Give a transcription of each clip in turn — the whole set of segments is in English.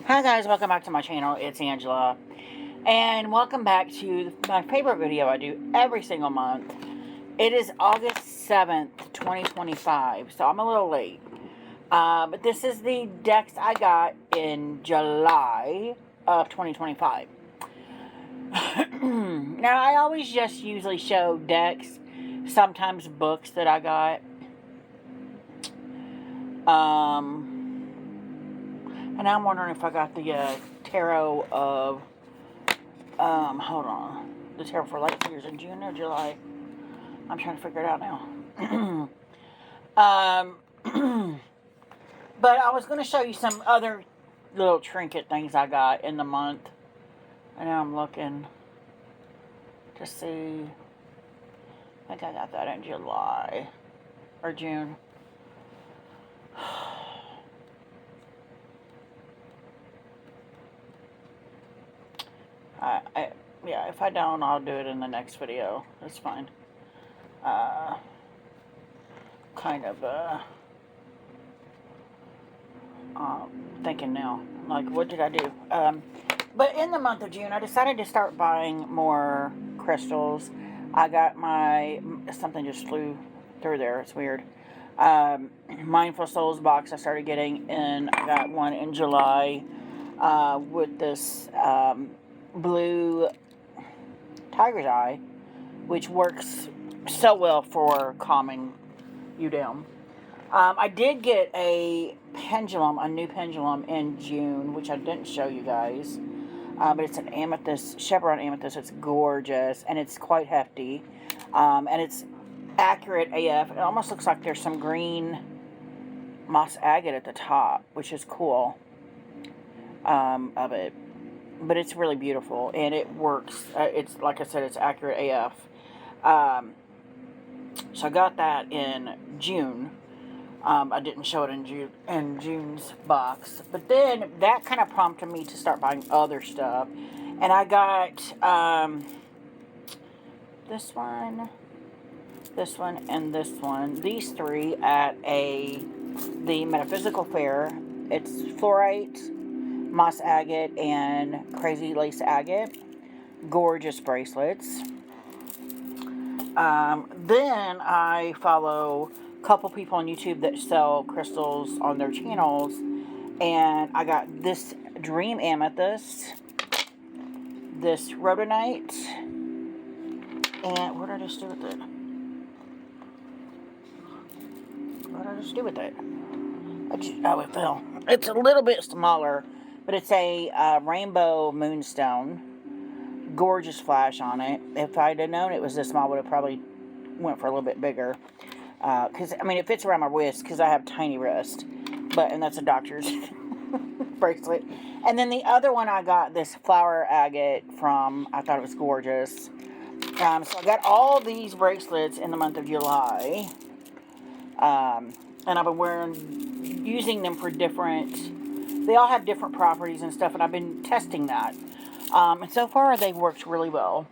Hi guys, welcome back to my channel. It's Angela. And welcome back to my favorite video I do every single month. It is August 7th, 2025, so I'm a little late. But this is the decks I got in July of 2025. Now, I always just usually show decks, sometimes books that I got. And I'm wondering if I got the tarot of, hold on, the tarot for light years in June or July. I'm trying to figure it out now. But I was going to show you some other little trinket things I got in the month. And now I'm looking to see. I think I got that in July or June. Yeah, if I don't, I'll do it in the next video. That's fine. Thinking now, like, what did I do? But in the month of June, I decided to start buying more crystals. I got something just flew through there. It's weird. Mindful Souls box I started getting in. I got one in July with this blue tiger's eye, which works so well for calming you down. I did get a new pendulum in June, which I didn't show you guys. But it's an amethyst, chevron amethyst. It's gorgeous, and it's quite hefty. And it's accurate AF. It almost looks like there's some green moss agate at the top, which is cool of it. But it's really beautiful, and it works. It's, like I said, it's accurate AF. So I got that in June. I didn't show it in June's box. But then that kind of prompted me to start buying other stuff. And I got this one, and this one. These three at the Metaphysical Fair. It's fluorite, moss agate, and crazy lace agate. Gorgeous bracelets. Then I follow a couple people on YouTube that sell crystals on their channels, and I got this dream amethyst, this rhodonite, and what did I just do with it? Oh, it fell. It's a little bit smaller, but it's a rainbow moonstone. Gorgeous flash on it. If I'd have known it was this small, I would have probably went for a little bit bigger. Because, I mean, it fits around my wrist because I have tiny wrist. And that's a doctor's bracelet. And then the other one I got, this flower agate from, I thought it was gorgeous. So I got all these bracelets in the month of July. And I've been using them for they all have different properties and stuff, and I've been testing that. And so far, they've worked really well.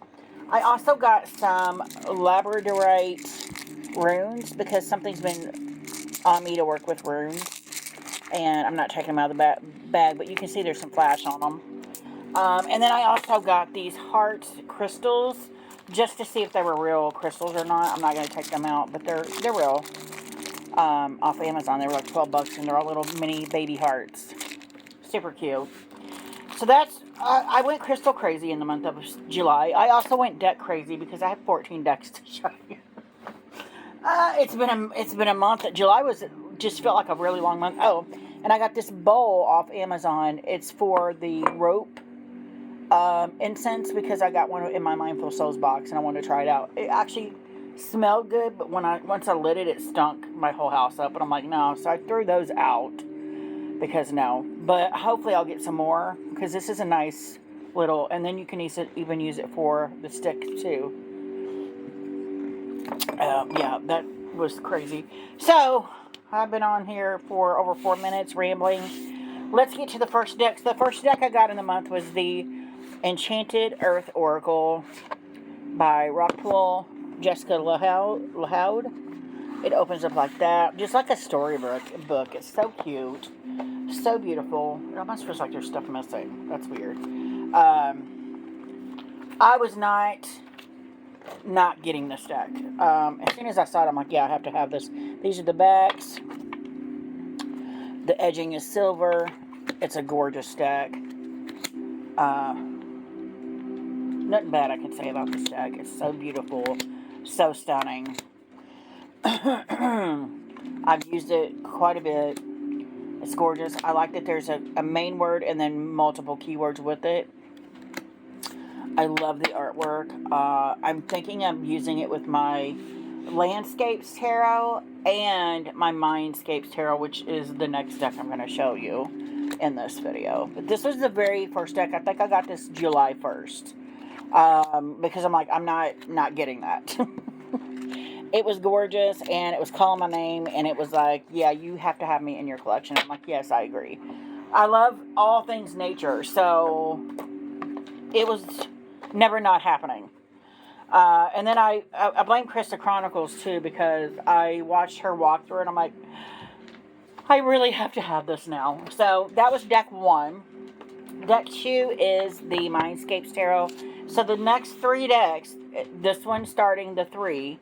I also got some labradorite runes because something's been on me to work with runes. And I'm not taking them out of the bag, but you can see there's some flash on them. And then I also got these heart crystals just to see if they were real crystals or not. I'm not going to take them out, but they're real. Off Amazon. They were like $12, and they're all little mini baby hearts. Super cute. So that's, I went crystal crazy in the month of July. I also went deck crazy because I have 14 decks to show you. It's been a month. July just felt like a really long month. Oh, and I got this bowl off Amazon. It's for the rope incense because I got one in my Mindful Souls box and I wanted to try it out. It actually smelled good, but once I lit it, it stunk my whole house up, and I'm like, no. So I threw those out because no. But hopefully I'll get some more because this is a nice little, and then you can even use it for the stick too. Yeah, that was crazy. So I've been on here for over 4 minutes rambling. Let's get to the first deck. So the first deck I got in the month was the Enchanted Earth Oracle by Rockpool Jessica Lahoud. It opens up like that, just like a storybook. It's so cute, So beautiful. It almost feels like there's stuff missing. That's weird. I was not getting this deck. As soon as I saw it, I'm like, yeah, I have to have this. These are the backs. The edging is silver. It's a gorgeous deck. Nothing bad I can say about this deck. It's so beautiful, so stunning. I've used it quite a bit. It's gorgeous. I like that there's a main word and then multiple keywords with it. I love the artwork. I'm thinking of using it with my Landscapes Tarot and my Mindscapes Tarot, which is the next deck I'm going to show you in this video. But this was the very first deck. I think I got this July 1st. Because I'm like, I'm not getting that. It was gorgeous, and it was calling my name, and it was like, yeah, you have to have me in your collection. I'm like, yes, I agree. I love all things nature, so it was never not happening. And then I blame Krista Chronicles, too, because I watched her walk through it, and I'm like, I really have to have this now. So that was deck 1. Deck 2 is the Mindscapes Tarot. So the next 3 decks, this one starting the 3,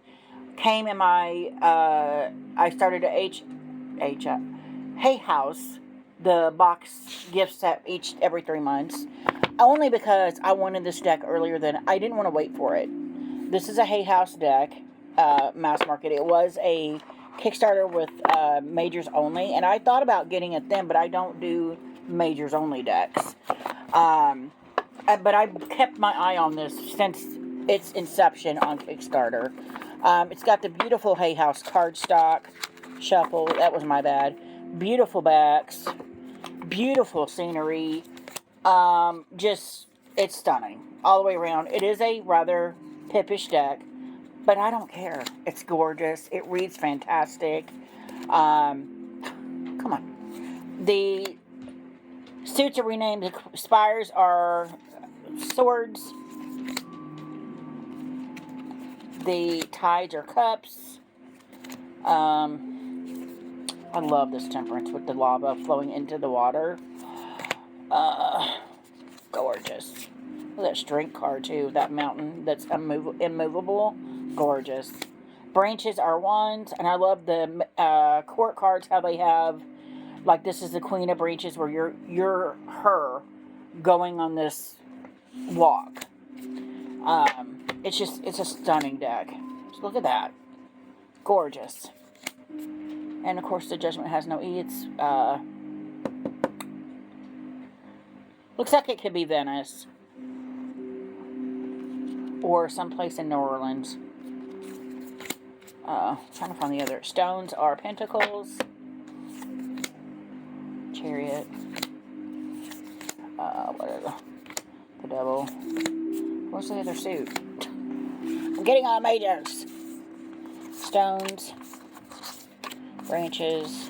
came in my, I started a Hay House, the box gift set every 3 months, only because I wanted this deck earlier than, I didn't want to wait for it. This is a Hay House deck, mass market. It was a Kickstarter with majors only, and I thought about getting it then, but I don't do majors only decks. But I kept my eye on this since its inception on Kickstarter. It's got the beautiful Hay House cardstock shuffle. That was my bad. Beautiful backs. Beautiful scenery. Just, it's stunning. All the way around. It is a rather pippish deck, but I don't care. It's gorgeous. It reads fantastic. Come on. The suits are renamed. The spires are swords. The tides are cups. I love this temperance with the lava flowing into the water. Gorgeous. Look at that strength card too. That mountain that's immovable. Gorgeous. Branches are wands, and I love the court cards. How they have, like, this is the Queen of Branches, where you're her going on this walk. It's a stunning deck. Just look at that. Gorgeous. And of course the Judgment has no E. It's, looks like it could be Venice. Or someplace in New Orleans. Trying to find the other. Stones are pentacles. Chariot. Whatever. The devil. What's the other suit? I'm getting all majors. Stones. Branches,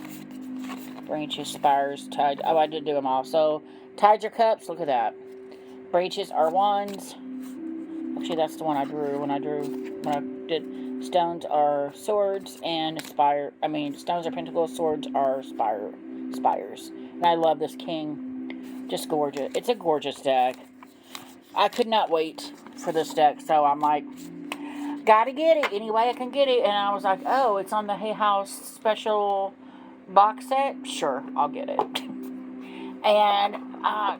spires, tides. Oh, I did do them all. So, tides are cups. Look at that. Branches are wands. Actually, that's the one I drew when I did. Stones are swords, and stones are pentacles. Swords are spires. And I love this king. Just gorgeous. It's a gorgeous deck. I could not wait for this deck, so I'm like, gotta get it any way I can get it. And I was like, oh, it's on the Hay House special box set. Sure, I'll get it. And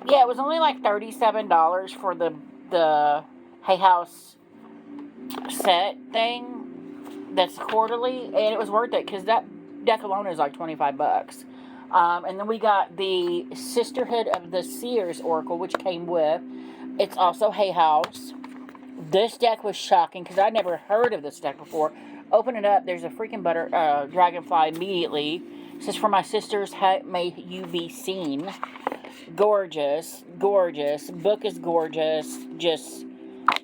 yeah, it was only like $37 for the Hay House set thing that's quarterly, and it was worth it because that deck alone is like $25. And then we got the Sisterhood of the Seers Oracle, which came with. It's also Hay House. This deck was shocking because I'd never heard of this deck before. Open it up. There's a freaking dragonfly immediately. It says, for my sisters, may you be seen. Gorgeous. Gorgeous. Book is gorgeous. Just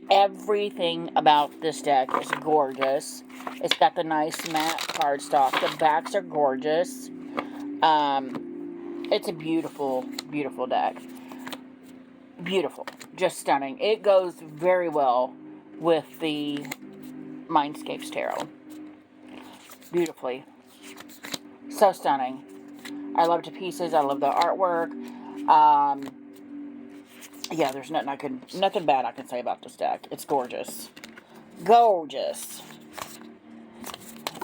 everything about this deck is gorgeous. It's got the nice matte cardstock. The backs are gorgeous. It's a beautiful, beautiful deck. Beautiful. Just stunning. It goes very well with the Mindscapes Tarot. Beautifully. So stunning. I love it to pieces. I love the artwork. Um, yeah, there's nothing bad I can say about this deck. It's gorgeous. Gorgeous.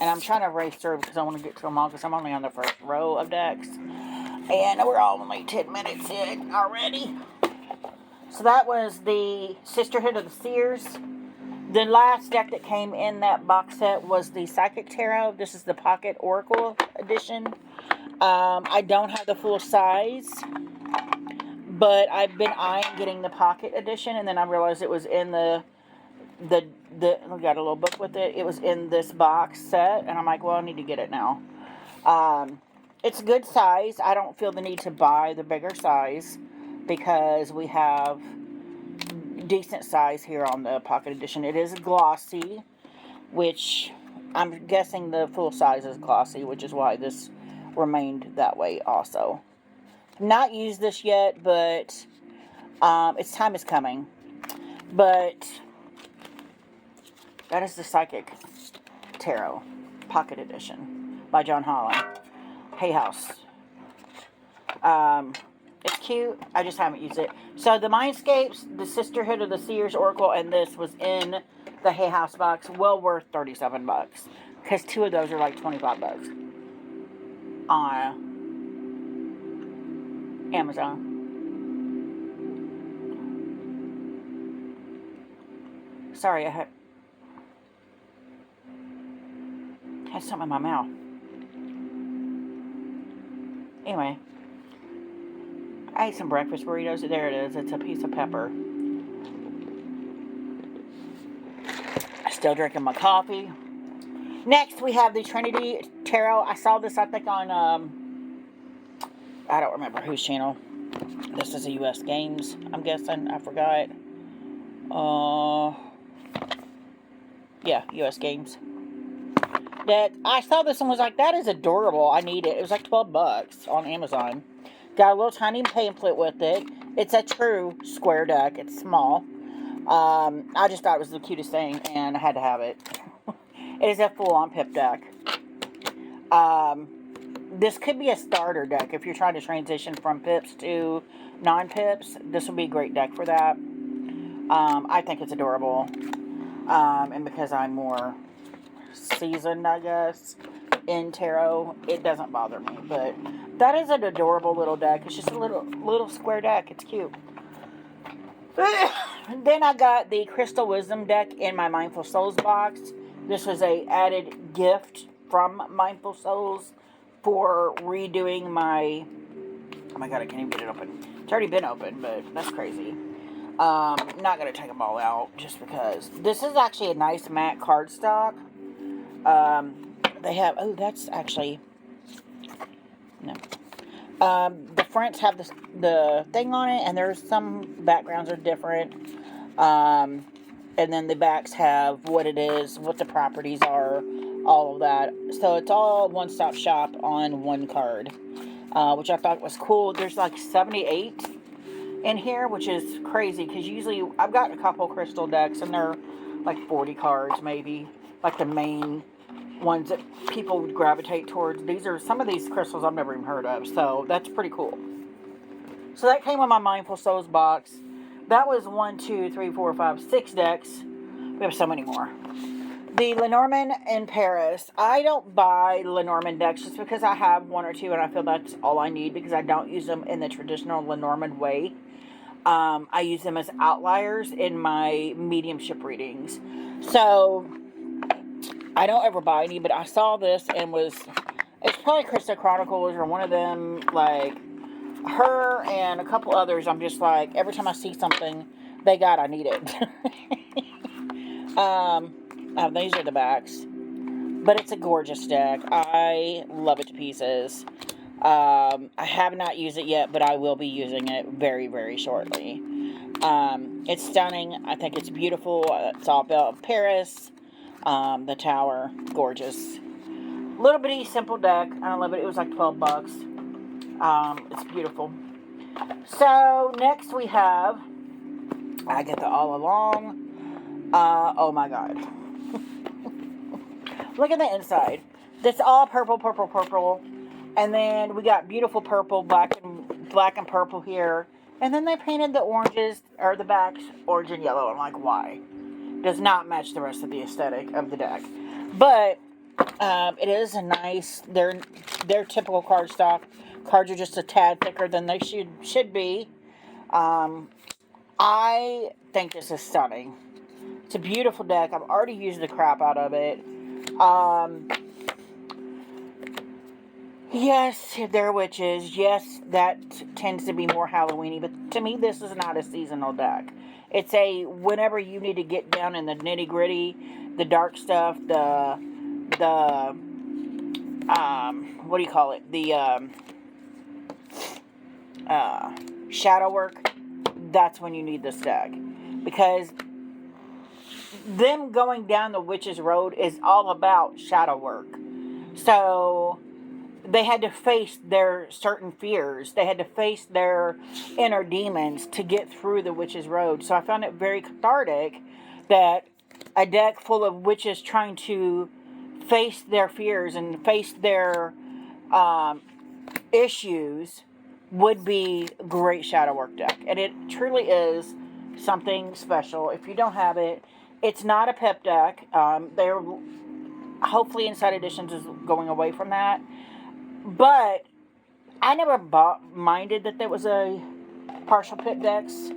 And I'm trying to race through because I want to get to them all because I'm only on the first row of decks. And we're only 10 minutes in already. So that was the Sisterhood of the Seers. The last deck that came in that box set was the Psychic Tarot. This is the Pocket Oracle edition. I don't have the full size, but I've been eyeing getting the Pocket edition, and then I realized it was in we got a little book with it. It was in this box set, and I'm like, well, I need to get it now. It's a good size. I don't feel the need to buy the bigger size because we have decent size here on the Pocket edition. It is glossy, which I'm guessing the full size is glossy, which is why this remained that way also. Not used this yet, but its time is coming. But that is the Psychic Tarot Pocket Edition by John Holland. Hay House. It's cute. I just haven't used it. So the Mindscapes, the Sisterhood of the Seers Oracle, and this was in the Hay House box. Well worth $37. Because 2 of those are like $25 on Amazon. Sorry, I had something in my mouth. Anyway, I ate some breakfast burritos. There it is. It's a piece of pepper. Still drinking my coffee. Next, we have the Trinity Tarot. I saw this, I think, on, I don't remember whose channel. This is a U.S. Games, I'm guessing. I forgot. Yeah, U.S. Games. That I saw this and was like, that is adorable. I need it. It was like $12 on Amazon. Got a little tiny pamphlet with it. It's a true square deck. It's small. I just thought it was the cutest thing, and I had to have it. It is a full-on pip deck. This could be a starter deck if you're trying to transition from pips to non-pips. This would be a great deck for that. I think it's adorable. And because I'm more seasoned, I guess, in tarot, it doesn't bother me. But that is an adorable little deck. It's just a little square deck. It's cute. Then I got the Crystal Wisdom deck in my Mindful Souls box. This was a added gift from Mindful Souls for redoing my... Oh my god, I can't even get it open. It's already been open, but that's crazy. Not going to take them all out just because. This is actually a nice matte cardstock. They have... Oh, that's actually... No. The fronts have the thing on it, and there's some backgrounds are different. And then the backs have what it is, what the properties are, all of that. So it's all one-stop shop on one card, which I thought was cool. There's like 78 in here, which is crazy, because usually I've got a couple crystal decks, and they're like 40 cards maybe, like the main ones that people would gravitate towards. These are some of these crystals I've never even heard of, so that's pretty cool. So that came on my Mindful Souls box. That was 1, 2, 3, 4, 5, 6 decks. We have so many more. The Lenormand in Paris. I don't buy Lenormand decks just because I have 1 or 2 and I feel that's all I need, because I don't use them in the traditional Lenormand way. I use them as outliers in my mediumship readings. So I don't ever buy any, but I saw this and it's probably Crystal Chronicles or one of them, like her and a couple others. I'm just like, every time I see something they got, I need it. These are the backs, but it's a gorgeous deck. I love it to pieces. I have not used it yet, but I will be using it very, very shortly. It's stunning. I think it's beautiful. It's all about Paris. The tower, gorgeous. Little bitty simple deck. I love it. It was like $12. It's beautiful. So next we have, I get the All Along. Oh my god. Look at the inside. It's all purple, purple, purple. And then we got beautiful purple, black and purple here. And then they painted the oranges, or the backs, orange and yellow. I'm like, why? Does not match the rest of the aesthetic of the deck. But it is a nice, their typical cardstock. Cards are just a tad thicker than they should be. I think this is stunning. It's a beautiful deck. I've already used the crap out of it. Yes, they're witches. Yes, that tends to be more Halloweeny. But to me, this is not a seasonal deck. It's a whenever you need to get down in the nitty gritty, the dark stuff, the what do you call it? The shadow work. That's when you need this deck, because them going down the witch's road is all about shadow work. So they had to face their certain fears. They had to face their inner demons to get through the witch's road. So I found it very cathartic that a deck full of witches trying to face their fears and face their issues would be a great shadow work deck. And it truly is something special. If you don't have it, it's not a pep deck. They're hopefully Inside Editions is going away from that. But I never minded that there was a partial pip decks.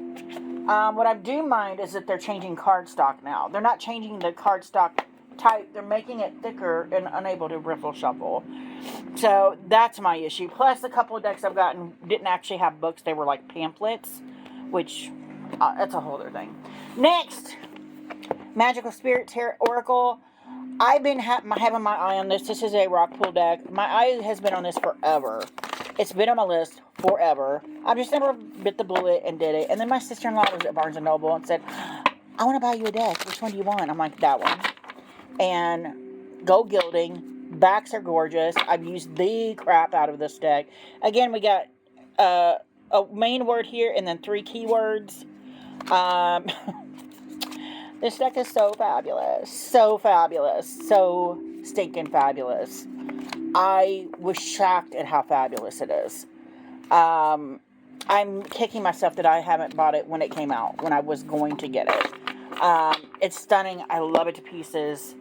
What I do mind is that they're changing cardstock now. They're not changing the cardstock type. They're making it thicker and unable to riffle shuffle. So that's my issue. Plus, a couple of decks I've gotten didn't actually have books. They were like pamphlets, which that's a whole other thing. Next, Magical Spirit Oracle. I've been having my eye on this. This is a rock pool deck. My eye has been on this forever. It's been on my list forever. I've just never bit the bullet and did it. And then my sister-in-law was at Barnes & Noble and said, I want to buy you a deck. Which one do you want? I'm like, that one. And gold gilding. Backs are gorgeous. I've used the crap out of this deck. Again, we got a main word here and then 3 keywords. This deck is so fabulous. So fabulous. So stinking fabulous. I was shocked at how fabulous it is. I'm kicking myself that I haven't bought it when it came out, when I was going to get it. It's stunning. I love it to pieces.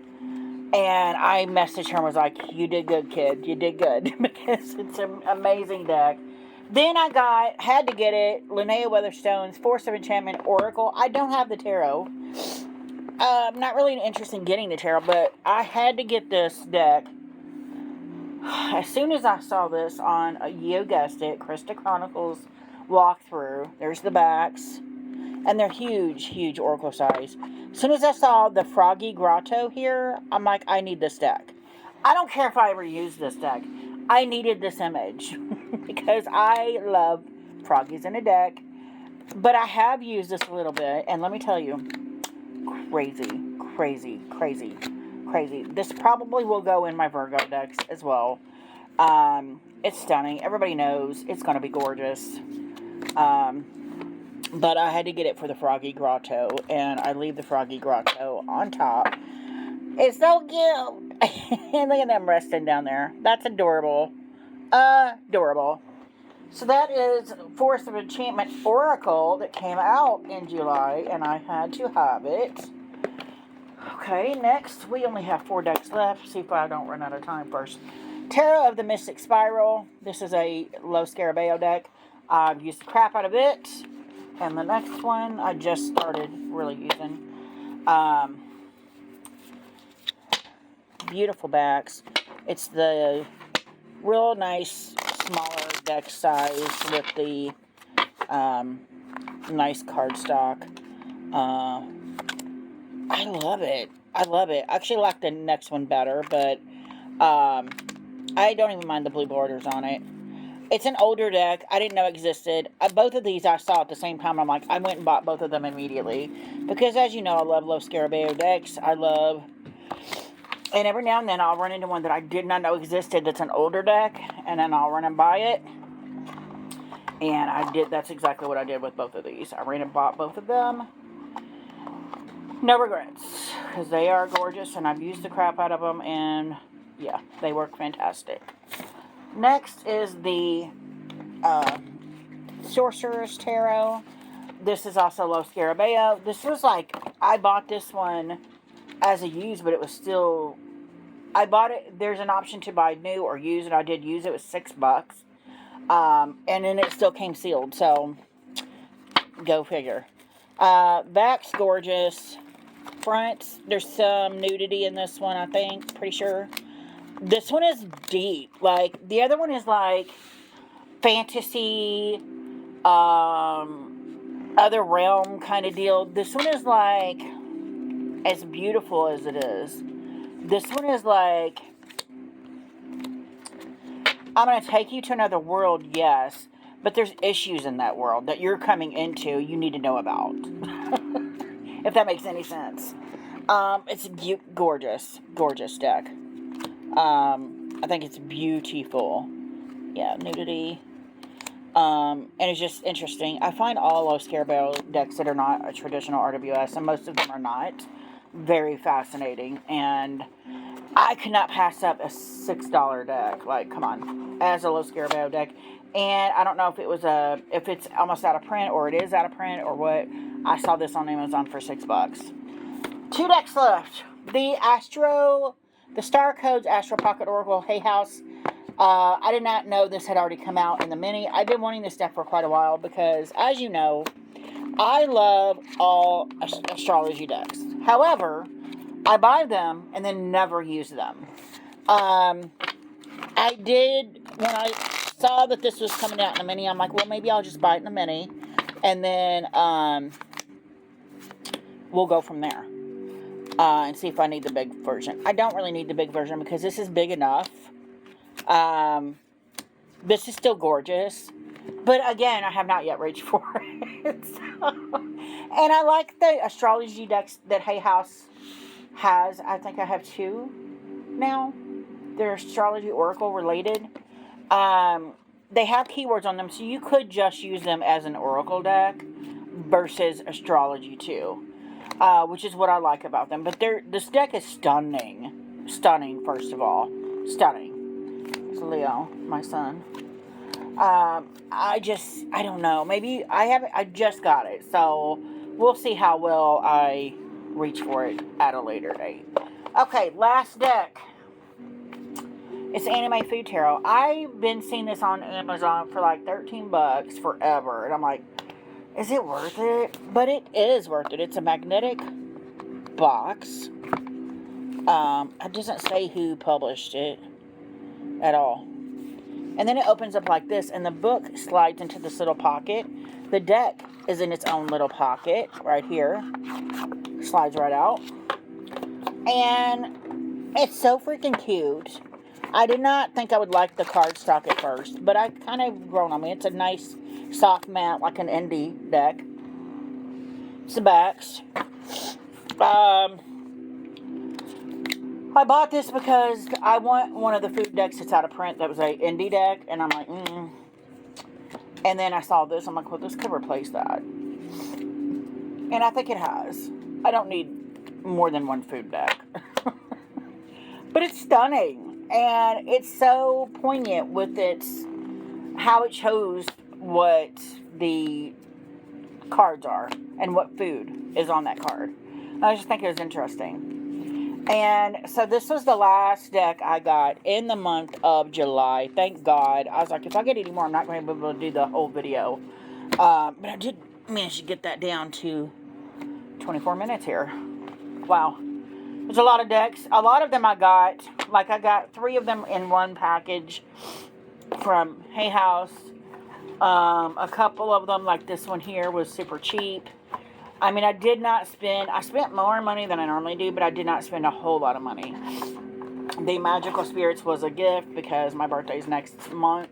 And I messaged her and was like, you did good, kid. You did good. Because it's an amazing deck. Then I had to get it, Linnea Weatherstone's Force of Enchantment Oracle. I don't have the tarot. I'm not really interested in getting the tarot, but I had to get this deck. As soon as I saw this on, you guessed it, Krista Chronicles walkthrough, there's the backs, and they're huge, huge Oracle size. As soon as I saw the Froggy Grotto here, I'm like, I need this deck. I don't care if I ever use this deck. I needed this image because I love Froggies in a deck, but I have used this a little bit, and let me tell you, crazy, crazy, crazy, crazy. This probably will go in my Virgo decks as well. It's stunning. Everybody knows it's going to be gorgeous. But I had to get it for the Froggy Grotto, and I leave the Froggy Grotto on top. It's so cute. And look at them resting down there. That's adorable. Adorable. So that is Force of Enchantment Oracle that came out in July, and I had to have it. Okay, next, we only have 4 decks left. See if I don't run out of time first. Tarot of the Mystic Spiral. This is a Low Scarabeo deck. I've used the crap out of it. And the next one, I just started really using. Beautiful backs. It's the real nice, smaller deck size with the nice cardstock. I love it. I love it. I actually like the next one better, but I don't even mind the blue borders on it. It's an older deck. I didn't know existed. Both of these I saw at the same time. I'm like, I went and bought both of them immediately. Because as you know, I love Low Scarabeo decks. And every now and then I'll run into one that I did not know existed that's an older deck. And then I'll run and buy it. And that's exactly what I did with both of these. I ran and bought both of them. No regrets. Because they are gorgeous and I've used the crap out of them. And yeah, they work fantastic. Next is the uh, Sorcerer's Tarot. This is also Los Scarabeo. This was like, I bought this one as a used, but it was still, I bought it, there's an option to buy new or used, and I did use it. It was $6. And then it still came sealed, so go figure. Back's gorgeous. Front, there's some nudity in this one, I think, pretty sure. This one is deep. Like, the other one is like fantasy, other realm kind of deal. This one is like as beautiful as it is. This one is like, I'm going to take you to another world, yes, but there's issues in that world that you're coming into you need to know about. If that makes any sense. It's a gorgeous, gorgeous deck. I think it's beautiful. Yeah, nudity. And it's just interesting. I find all Los Scarabeo decks that are not a traditional RWS, and most of them are not, very fascinating. And I could not pass up a $6 deck. Like, come on, as a Los Scarabeo deck. And I don't know if it was if it's almost out of print or it is out of print or what. I saw this on Amazon for $6. 2 decks left. The Star Codes Astro Pocket Oracle Hay House. I did not know this had already come out in the mini. I've been wanting this deck for quite a while because, as you know, I love all astrology decks. However, I buy them and then never use them. I did, when I saw that this was coming out in the mini, I'm like, well, maybe I'll just buy it in the mini. And then we'll go from there. And see if I need the big version. I don't really need the big version because this is big enough. This is still gorgeous. But again, I have not yet reached for it. And I like the astrology decks that Hay House has. I think I have 2 now. They're astrology oracle related. They have keywords on them, so you could just use them as an oracle deck versus astrology too. Which is what I like about them. But this deck is stunning. Stunning, first of all. Stunning. It's Leo, my son. I don't know. Maybe I just got it. So, we'll see how well I reach for it at a later date. Okay, last deck. It's Anime Food Tarot. I've been seeing this on Amazon for like $13 forever. And I'm like, is it worth it? But it is worth it. It's a magnetic box. It doesn't say who published it at all. And then it opens up like this, and the book slides into this little pocket. The deck is in its own little pocket right here. Slides right out. And it's so freaking cute. I did not think I would like the cardstock at first, but I kind of grown on me. It's a nice soft matte, like an indie deck. It's the backs. I bought this because I want one of the food decks that's out of print that was a indie deck, and I'm like, And then I saw this, I'm like, well, this could replace that. And I think it has. I don't need more than one food deck. But it's stunning, and it's so poignant with how it shows what the cards are and what food is on that card. I just think it was interesting. And so this was the last deck I got in the month of July. Thank God. I was like, if I get any more, I'm not going to be able to do the whole video. But I did manage to get that down to 24 minutes here. Wow. There's a lot of decks. A lot of them I got 3 of them in one package from Hay House. A couple of them, like this one here, was super cheap. I mean, I spent more money than I normally do, but I did not spend a whole lot of money. The Magical Spirits was a gift because my birthday's next month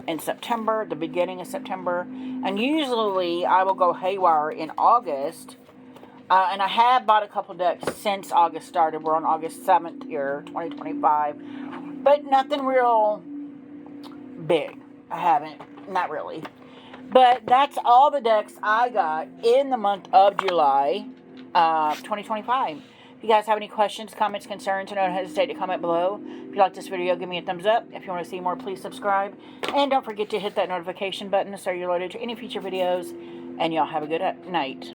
in September, the beginning of September. And usually I will go haywire in August. And I have bought a couple decks since August started. We're on August 7th here, 2025. But nothing real big. I haven't. Not really. But that's all the decks I got in the month of July 2025. If you guys have any questions, comments, concerns, don't hesitate to comment below. If you like this video, give me a thumbs up. If you want to see more, please subscribe. And don't forget to hit that notification button so you're alerted to any future videos. And y'all have a good night.